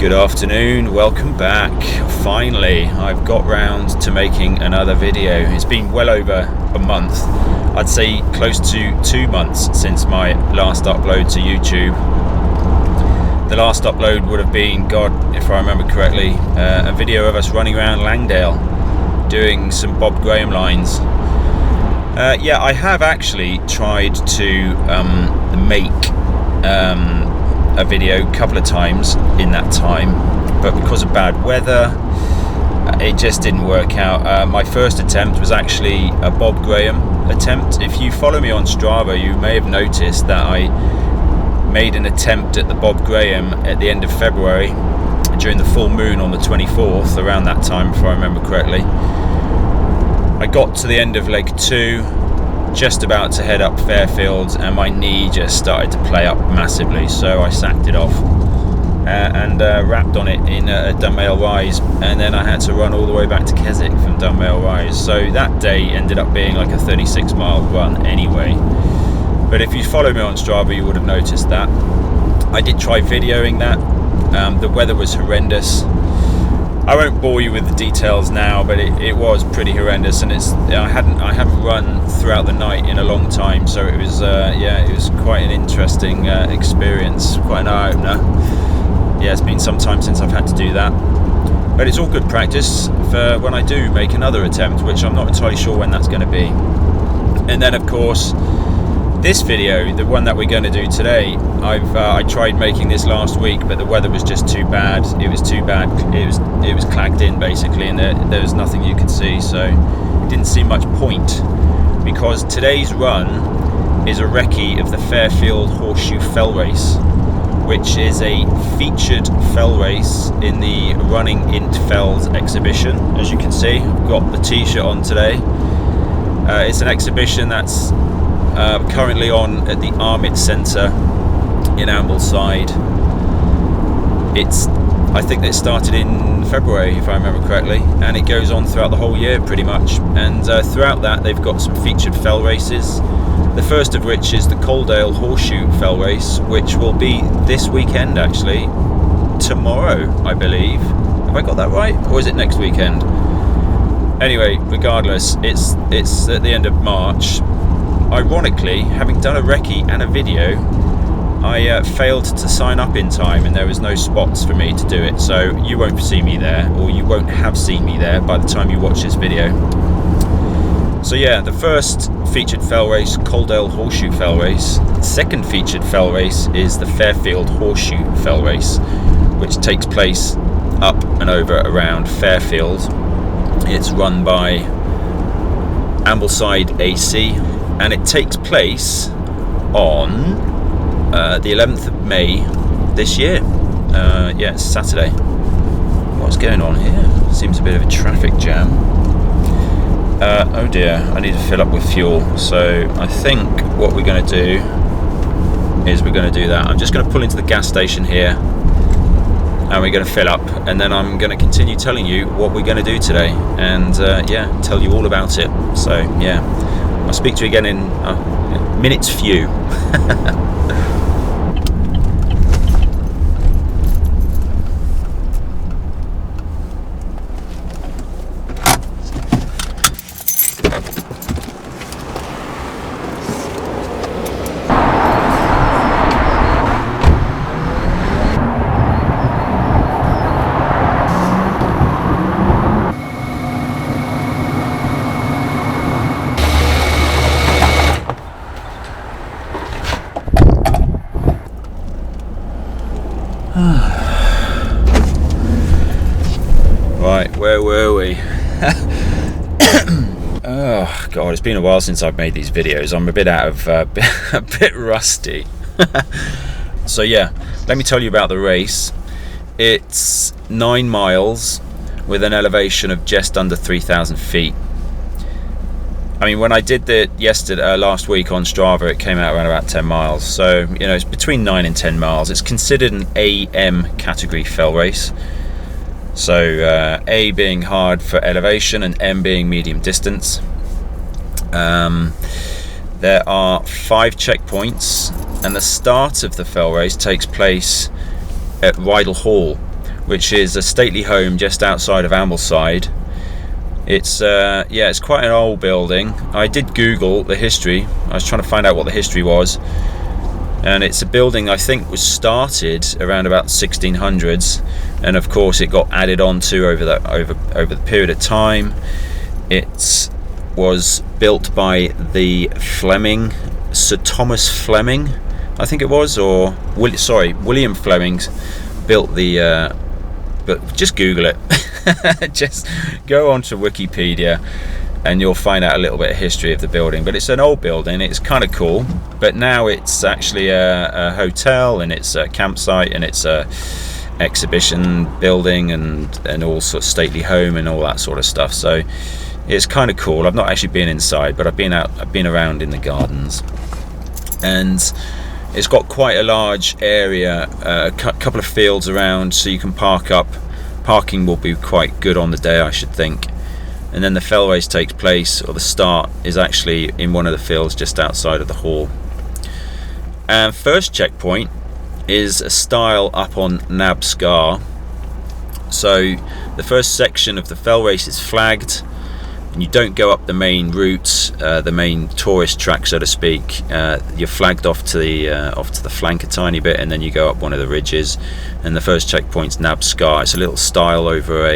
Good afternoon, welcome back. Finally, I've got round to making another video. It's been well over a month, I'd say close to 2 months since my last upload to YouTube. The last upload would have been, God, if I remember correctly, a video of us running around Langdale doing some Bob Graham lines. Yeah, I have actually tried to make a video a couple of times in that time, but because of bad weather it just didn't work out. My first attempt was actually a Bob Graham attempt. If you follow me on Strava, you may have noticed that I made an attempt at the Bob Graham at the end of February during the full moon on the 24th, around that time if I remember correctly. I got to the end of leg 2, just about to head up Fairfield, and my knee just started to play up massively, so I sacked it off and wrapped on it in a Dunmail Rise, and then I had to run all the way back to Keswick from Dunmail Rise. So that day ended up being like a 36-mile run anyway. But if you follow me on Strava, you would have noticed that. I did try videoing that. The weather was horrendous. I won't bore you with the details now, but it was pretty horrendous, and I haven't run throughout the night in a long time, so it was it was quite an interesting experience, quite an eye-opener. Yeah, it's been some time since I've had to do that, but it's all good practice for when I do make another attempt, which I'm not entirely sure when that's going to be. And then of course this video, the one that we're going to do today, I tried making this last week, but the weather was just too bad. It was too bad. It was clagged in basically, and there was nothing you could see, so it didn't see much point. Because today's run is a recce of the Fairfield Horseshoe Fell race, which is a featured fell race in the Running Int Fells exhibition. As you can see, I've got the t-shirt on today. It's an exhibition that's currently on at the Armitt Centre in Ambleside. I think it started in February if I remember correctly, and it goes on throughout the whole year pretty much, and throughout that they've got some featured fell races, the first of which is the Coledale Horseshoe Fell race, which will be this weekend, actually tomorrow I believe. Have I got that right, or is it next weekend? Anyway, regardless, it's at the end of March. Ironically, having done a recce and a video, I failed to sign up in time, and there was no spots for me to do it, so you won't see me there, or you won't have seen me there by the time you watch this video. So yeah, the first featured fell race, Coledale Horseshoe Fell race. The second featured fell race is the Fairfield Horseshoe Fell race, which takes place up and over around Fairfield. It's run by Ambleside AC, and it takes place on the 11th of May this year. Yeah, it's Saturday. What's going on here? Seems a bit of a traffic jam. Oh dear, I need to fill up with fuel. So I think what we're going to do is we're going to do that. I'm just going to pull into the gas station here, and we're going to fill up, and then I'm going to continue telling you what we're going to do today, and yeah, tell you all about it. So yeah, I'll speak to you again in minutes few. Right, where were we? Oh God, it's been a while since I've made these videos. I'm a bit out of a bit rusty. So yeah, let me tell you about the race. It's 9 miles with an elevation of just under 3,000 feet. I mean, when I did it last week on Strava, it came out around about 10 miles. So, you know, it's between 9 and 10 miles. It's considered an AM category fell race. So A being hard for elevation and M being medium distance. There are 5 checkpoints, and the start of the fell race takes place at Rydal Hall, which is a stately home just outside of Ambleside. It's it's quite an old building. I did Google the history. I was trying to find out what the history was, and it's a building I think was started around about 1600s, and of course it got added on to over the period of time. It was built by the Fleming, Sir Thomas Fleming, I think it was, or William Fleming's built the. But just Google it. Just go onto Wikipedia and you'll find out a little bit of history of the building. But it's an old building, it's kind of cool, but now it's actually a hotel, and it's a campsite, and it's a exhibition building, and all sort of stately home and all that sort of stuff. So it's kind of cool. I've not actually been inside, but I've been around in the gardens, and it's got quite a large area, a couple of fields around, so you can park up. Parking will be quite good on the day, I should think. And then the fell race takes place, or the start is actually in one of the fields just outside of the hall. And first checkpoint is a stile up on Nab Scar. So the first section of the fell race is flagged, and you don't go up the main route, the main tourist track, so to speak. You're flagged off to the flank a tiny bit, and then you go up one of the ridges. And the first checkpoint's Nab Scar. It's a little stile over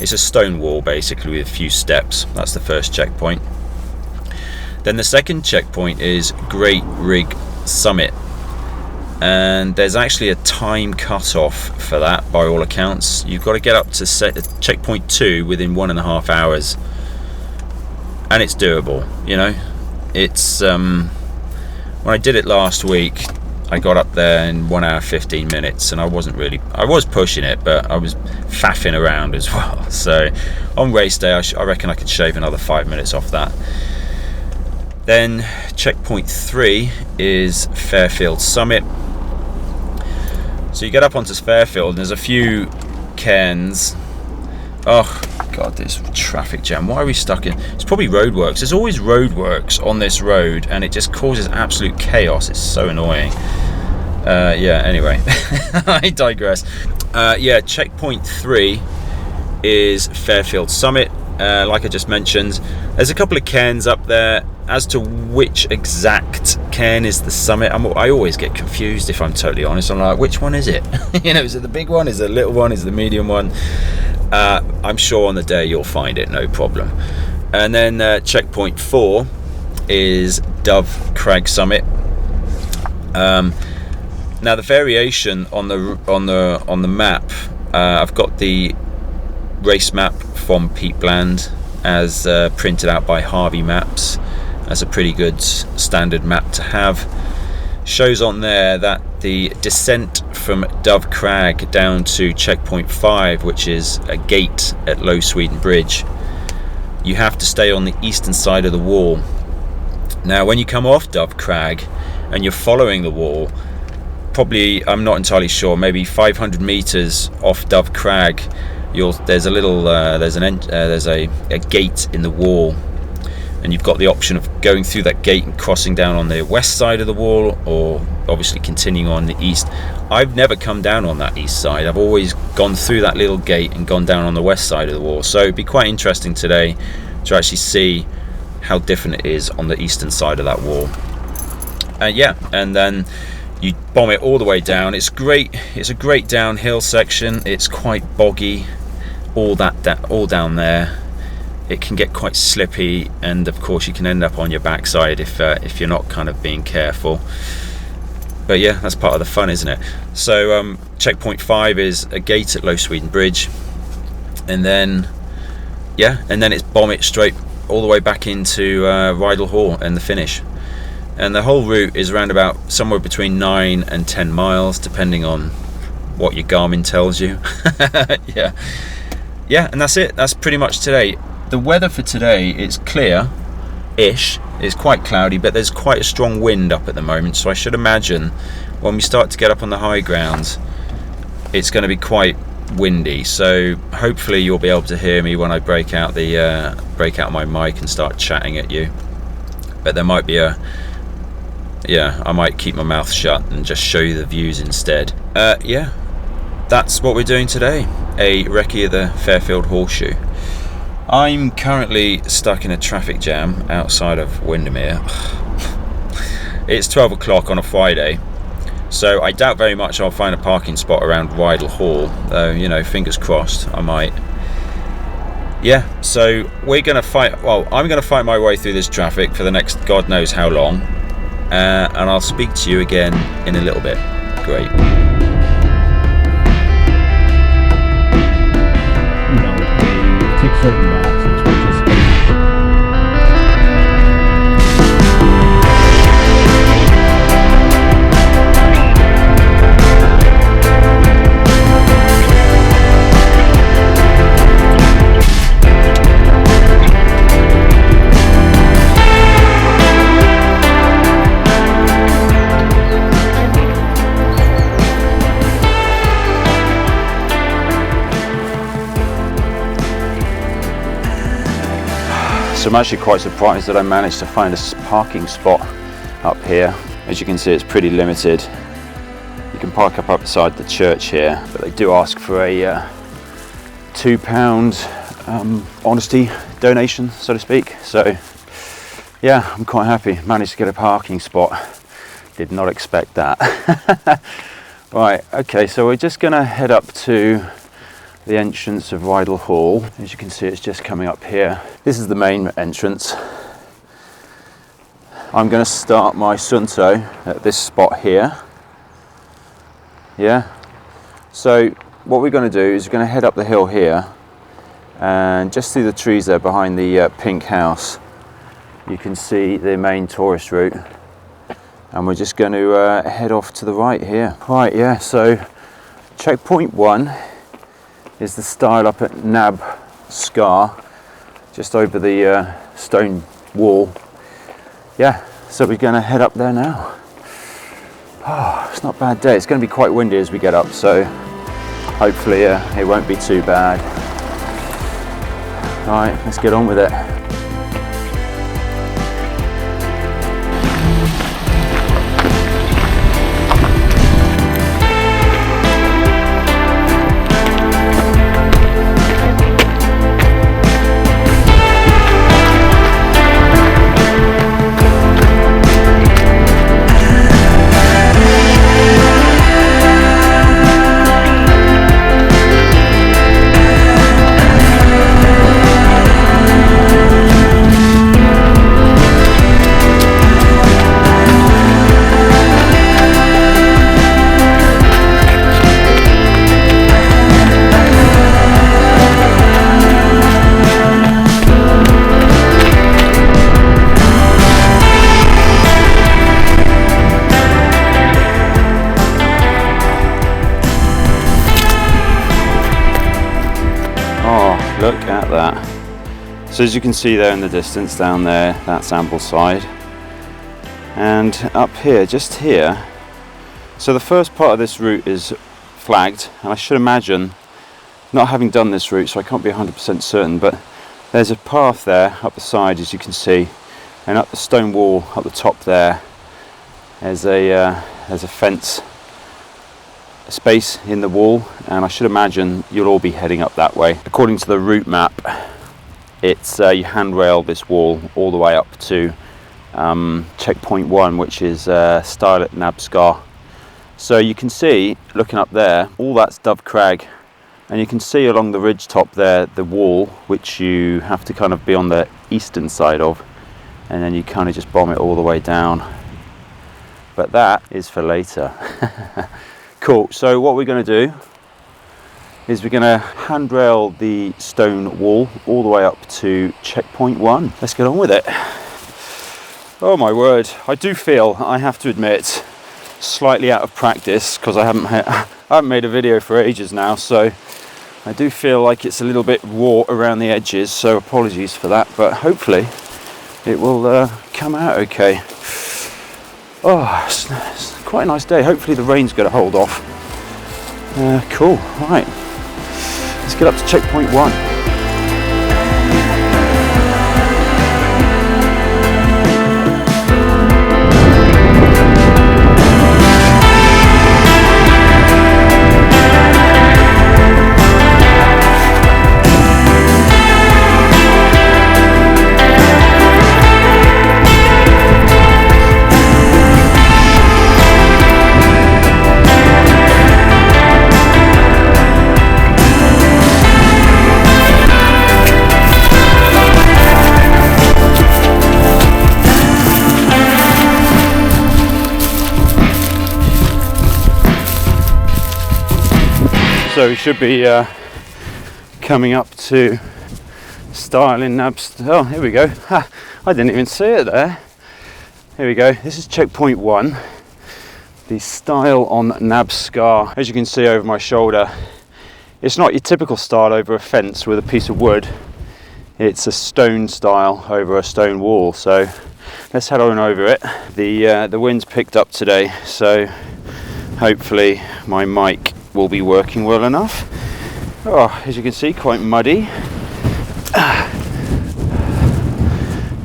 it's a stone wall basically with a few steps. That's the first checkpoint. Then the second checkpoint is Great Rig Summit, and there's actually a time cut-off for that by all accounts. You've got to get up to checkpoint 2 within 1.5 hours, and it's doable. It's when I did it last week, I got up there in 1 hour 15 minutes, and I was pushing it, but I was faffing around as well. So on race day, I reckon I could shave another 5 minutes off that. Then checkpoint 3 is Fairfield Summit. So you get up onto Fairfield, and there's a few cairns. Oh god, this traffic jam. Why are we stuck in? It's probably roadworks. There's always roadworks on this road, and it just causes absolute chaos. It's so annoying. Anyway, I digress. Checkpoint 3 is Fairfield Summit. Like I just mentioned, there's a couple of cairns up there. As to which exact cairn is the summit, I always get confused, if I'm totally honest. I'm like, which one is it? Is it the big one? Is it the little one? Is it the medium one? I'm sure on the day you'll find it, no problem. And then checkpoint 4 is Dove Crag Summit. Now the variation on the map, I've got the race map from Pete Bland as printed out by Harvey Maps. That's a pretty good standard map to have. Shows on there that the descent from Dove Crag down to checkpoint 5, which is a gate at Low Sweden Bridge, you have to stay on the eastern side of the wall. Now when you come off Dove Crag and you're following the wall, probably, I'm not entirely sure, maybe 500 meters off Dove Crag, there's a gate in the wall, and you've got the option of going through that gate and crossing down on the west side of the wall, or obviously continuing on the east. I've never come down on that east side. I've always gone through that little gate and gone down on the west side of the wall. So it'd be quite interesting today to actually see how different it is on the eastern side of that wall. And then you bomb it all the way down. It's great. It's a great downhill section. It's quite boggy, all down there. It can get quite slippy, and of course you can end up on your backside if you're not kind of being careful. But yeah, that's part of the fun, isn't it? So checkpoint 5 is a gate at Low Sweden Bridge, and then it's bomb it straight all the way back into Rydal Hall and the finish. And the whole route is around about somewhere between 9 and 10 miles, depending on what your Garmin tells you. And that's it. That's pretty much today. The weather for today is clear-ish. It's quite cloudy, but there's quite a strong wind up at the moment, so I should imagine when we start to get up on the high ground, it's going to be quite windy. So hopefully you'll be able to hear me when I break out my mic and start chatting at you. But there might be I might keep my mouth shut and just show you the views instead. that's what we're doing today, a recce of the Fairfield Horseshoe. I'm currently stuck in a traffic jam outside of Windermere. It's 12 o'clock on a Friday, so I doubt very much I'll find a parking spot around Rydal Hall, though, you know, fingers crossed, I might. Yeah, so we're going to fight, well, I'm going to fight my way through this traffic for the next God knows how long, and I'll speak to you again in a little bit. Great. You know, they tick certain boxes, which is So I'm actually quite surprised that I managed to find a parking spot up here. As you can see, it's pretty limited. You can park up outside the church here, but they do ask for a £2 honesty donation, so to speak. So yeah, I'm quite happy. Managed to get a parking spot. Did not expect that. Right, okay, so we're just gonna head up to the entrance of Rydal Hall. As you can see, it's just coming up here. This is the main entrance. I'm going to start my sunto at this spot here. Yeah. So what we're going to do is we're going to head up the hill here, and just through the trees there behind the pink house, you can see the main tourist route. And we're just going to head off to the right here. Right, yeah. So checkpoint 1 is the stile up at Nab Scar, just over the stone wall. Yeah, so we're going to head up there now. Oh, it's not a bad day. It's going to be quite windy as we get up, so hopefully it won't be too bad. All right, let's get on with it. Look at that. So as you can see there in the distance down there, that's Ambleside. And up here, just here, so the first part of this route is flagged, and I should imagine, not having done this route, so I can't be 100% certain, but there's a path there up the side, as you can see, and up the stone wall up the top there, there's a fence space in the wall, and I should imagine you'll all be heading up that way. According to the route map, it's you handrail this wall all the way up to checkpoint 1, which is stile at Nab Scar. So you can see, looking up there, all that's Dove Crag, and you can see along the ridge top there the wall, which you have to kind of be on the eastern side of, and then you kind of just bomb it all the way down. But that is for later. Cool, so what we're going to do is we're going to handrail the stone wall all the way up to checkpoint 1. Let's get on with it. Oh my word, I do feel, I have to admit, slightly out of practice, because I haven't made a video for ages now, so I do feel like it's a little bit raw around the edges, so apologies for that, but hopefully it will come out okay. Oh, it's quite a nice day. Hopefully the rain's going to hold off. Cool, right. Let's get up to checkpoint 1. So we should be coming up to Stile in Nabs. Oh, here we go. Ha, I didn't even see it there. Here we go. This is checkpoint 1, the Stile on Nabscar. As you can see over my shoulder, it's not your typical stile over a fence with a piece of wood. It's a stone stile over a stone wall. So let's head on over it. The wind's picked up today, so hopefully my mic will be working well enough. Oh, as you can see, quite muddy.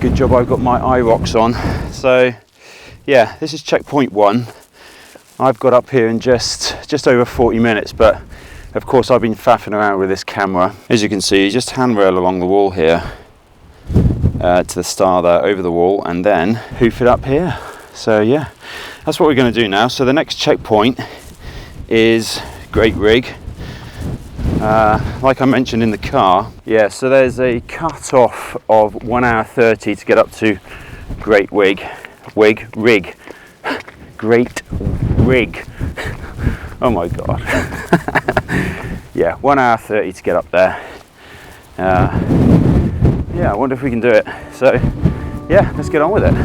Good job I've got my eye rocks on. So yeah, this is checkpoint 1. I've got up here in just over 40 minutes, but of course I've been faffing around with this camera. As you can see, you just handrail along the wall here to the star there over the wall, and then hoof it up here. So yeah, that's what we're going to do now. So the next checkpoint is Great Rig. Like I mentioned in the car, yeah, so there's a cut-off of 1 hour 30 to get up to Great Rig. Great Rig. Oh my god. Yeah, 1 hour 30 to get up there. Yeah, I wonder if we can do it. So yeah, let's get on with it.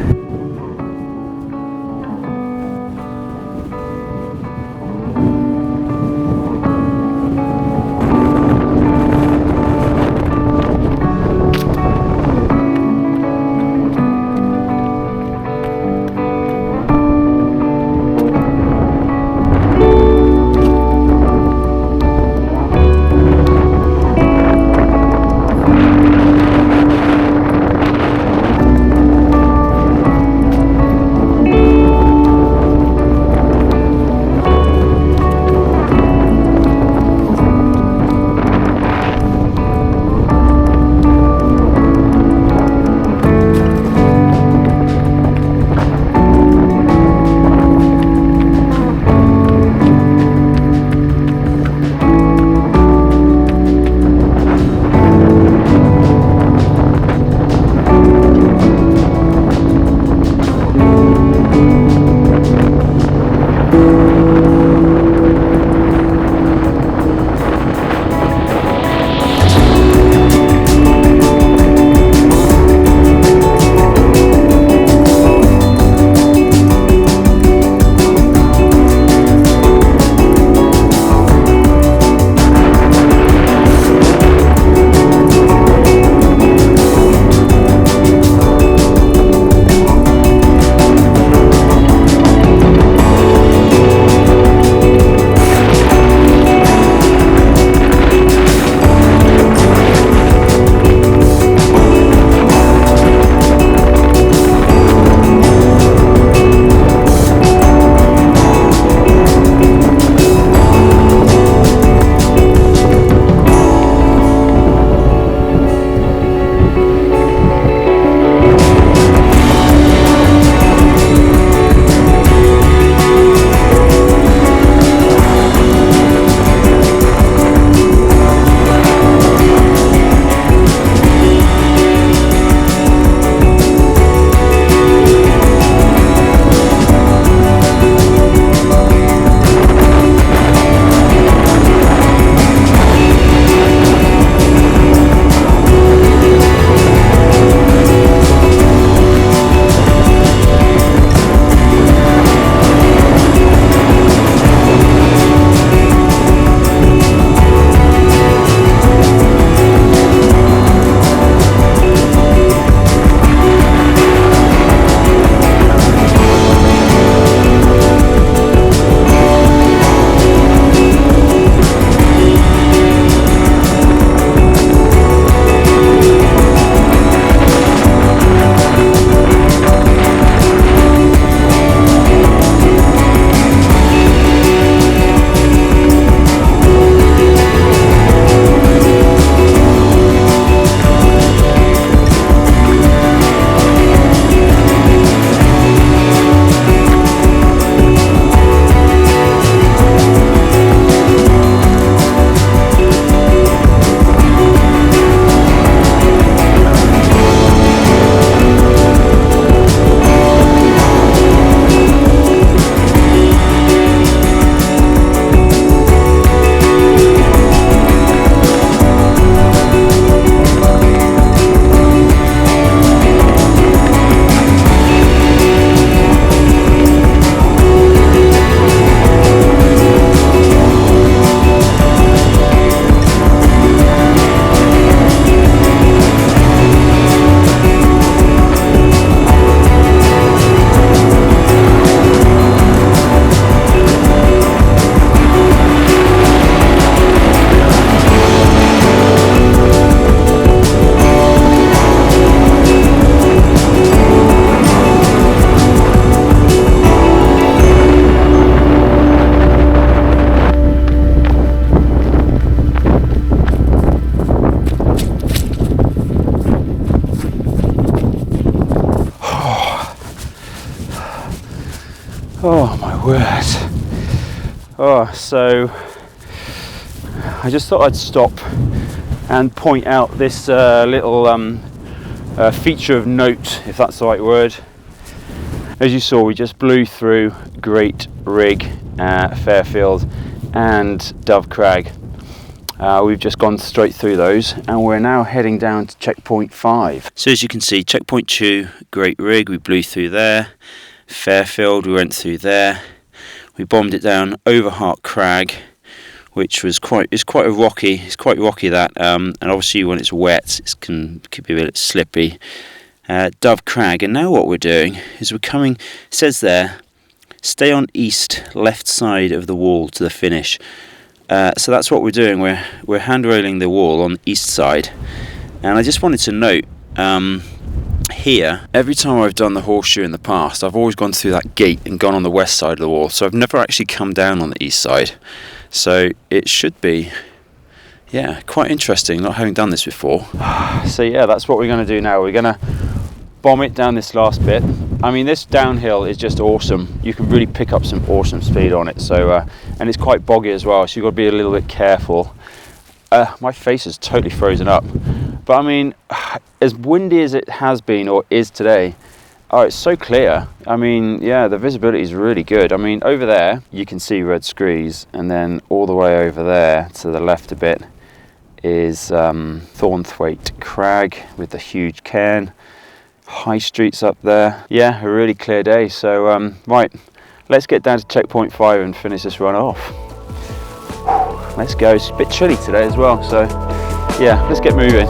So I just thought I'd stop and point out this little feature of note, if that's the right word. As you saw, we just blew through Great Rig, Fairfield and Dove Crag. We've just gone straight through those, and we're now heading down to checkpoint 5. So as you can see, checkpoint 2, Great Rig, we blew through there. Fairfield, we went through there. We bombed it down over Hart Crag, which was quite rocky. It's quite rocky, that, and obviously when it's wet, it could be a bit slippy. Dove Crag, and now what we're doing is we're coming. It says there, stay on east left side of the wall to the finish. So that's what we're doing. We're hand railing the wall on the east side, and I just wanted to note here, every time I've done the horseshoe in the past, I've always gone through that gate and gone on the west side of the wall, so I've never actually come down on the east side. So it should be, yeah, quite interesting not having done this before. So yeah, that's what we're going to do now. We're going to bomb it down this last bit. I mean, this downhill is just awesome. You can really pick up some awesome speed on it. So and it's quite boggy as well, so you've got to be a little bit careful. My face is totally frozen up, but I mean, as windy as it has been or is today, it's so clear. I mean, yeah, the visibility is really good. I mean, over there you can see Red Screes, and then all the way over there to the left a bit is Thornthwaite Crag with the huge cairn. High Street's up there. Yeah, a really clear day. So right, let's get down to checkpoint 5 and finish this run off. Let's go. It's a bit chilly today as well, so yeah, let's get moving.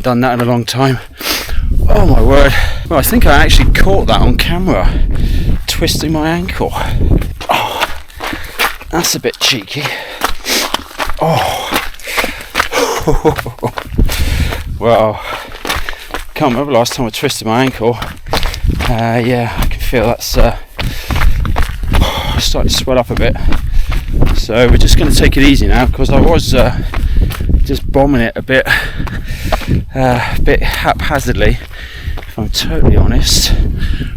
Done that in a long time. Oh my word. Well, I think I actually caught that on camera, twisting my ankle. Oh, that's a bit cheeky. Oh. Well, can't remember the last time I twisted my ankle. Yeah, I can feel that's starting to swell up a bit. So we're just going to take it easy now, because I was just bombing it a bit haphazardly, if I'm totally honest.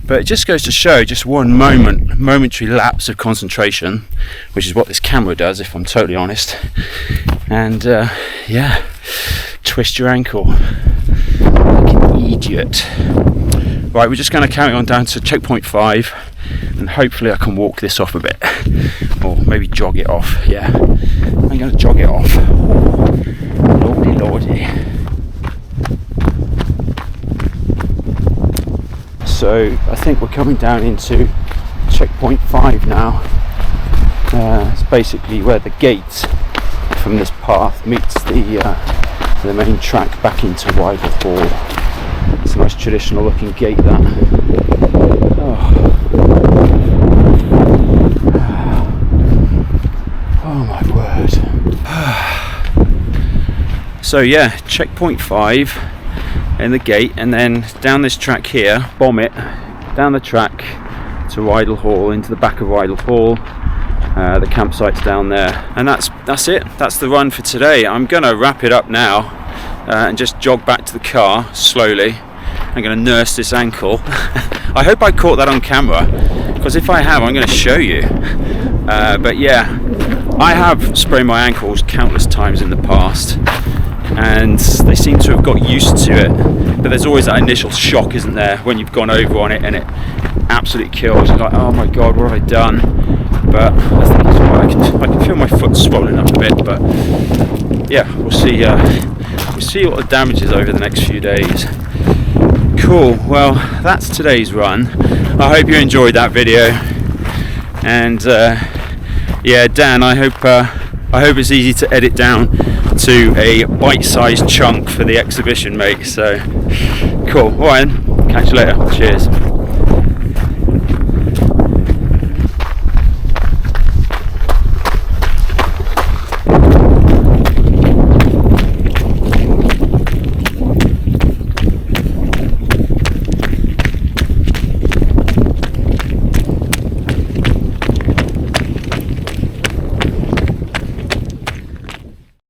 But it just goes to show just one momentary lapse of concentration, which is what this camera does, if I'm totally honest. And yeah, twist your ankle like an idiot. Right, we're just going to carry on down to checkpoint 5, and hopefully I can walk this off a bit, or maybe jog it off. Yeah, I'm going to jog it off. Lordy, lordy. So I think we're coming down into checkpoint 5 now. It's basically where the gate from this path meets the main track back into Wyworth Hall. It's a nice traditional looking gate, that. Oh my word. So yeah, checkpoint 5 in the gate, and then down this track here, bomb it down the track to Rydal Hall, into the back of Rydal Hall. The campsite's down there, and that's it. That's the run for today. I'm gonna wrap it up now and just jog back to the car slowly. I'm gonna nurse this ankle. I hope I caught that on camera, because if I have, I'm gonna show you. But yeah, I have sprained my ankles countless times in the past, and they seem to have got used to it. But there's always that initial shock, isn't there, when you've gone over on it and it absolutely kills. You're like, oh my god, what have I done? But I think it's all right. I can feel my foot swollen up a bit. But yeah, we'll see. We'll see what the damage is over the next few days. Cool. Well, that's today's run. I hope you enjoyed that video. And yeah, Dan, I hope it's easy to edit down to a bite-sized chunk for the exhibition, mate. So cool. All right, catch you later. Cheers.